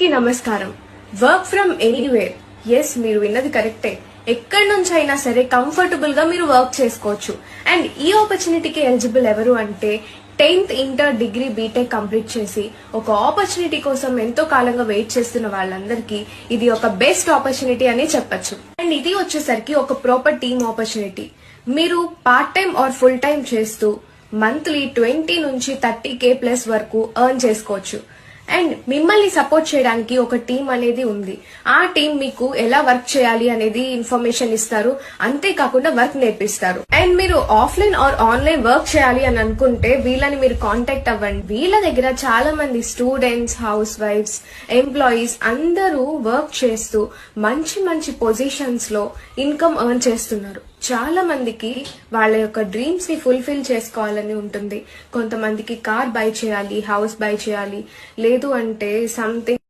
కి నమస్కారం. Work from anywhere. Yes, మీరు విన్నది కరెక్టే. ఎక్కడి నుంచి అయినా సరే కంఫర్టబుల్ గా మీరు వర్క్ చేసుకోవచ్చు. అండ్ ఈ ఆపర్చునిటీకి ఎలిజిబుల్ ఎవరు అంటే 10th inter degree BTech complete చేసి ఒక ఆపర్చునిటీ కోసం ఎంతో కాలంగా వెయిట్ చేస్తున్న వాళ్ళందరికీ ఇది ఒక బెస్ట్ ఆపర్చునిటీ అని చెప్పొచ్చు. అండ్ ఇది వచ్చేసరికి ఒక ప్రాపర్ టీమ్ ఆపర్చునిటీ. మీరు part time or full time చేస్తూ మంత్లీ 20 నుంచి 30K ప్లస్ వరకు ఎర్న్ చేసుకోవచ్చు. అండ్ మిమ్మల్ని సపోర్ట్ చేయడానికి ఒక టీం అనేది ఉంది. ఆ టీం మీకు ఎలా వర్క్ చేయాలి అనేది ఇన్ఫర్మేషన్ ఇస్తారు, అంతేకాకుండా వర్క్ నేర్పిస్తారు. అండ్ మీరు ఆఫ్లైన్ ఆర్ ఆన్లైన్ వర్క్ చేయాలి అని అనుకుంటే వీళ్ళని మీరు కాంటాక్ట్ అవ్వండి. వీళ్ళ దగ్గర చాలా మంది స్టూడెంట్స్, హౌస్ వైఫ్స్, ఎంప్లాయీస్ అందరూ వర్క్ చేస్తూ మంచి మంచి పొజిషన్స్ లో ఇన్కమ్ ఎర్న్ చేస్తున్నారు. చాలా మందికి వాళ్ళ యొక్క డ్రీమ్స్ ని ఫుల్ఫిల్ చేసుకోవాలని ఉంటుంది. కొంతమందికి కార్ బై చేయాలి, హౌస్ బై చేయాలి, లేదు అంటే సంథింగ్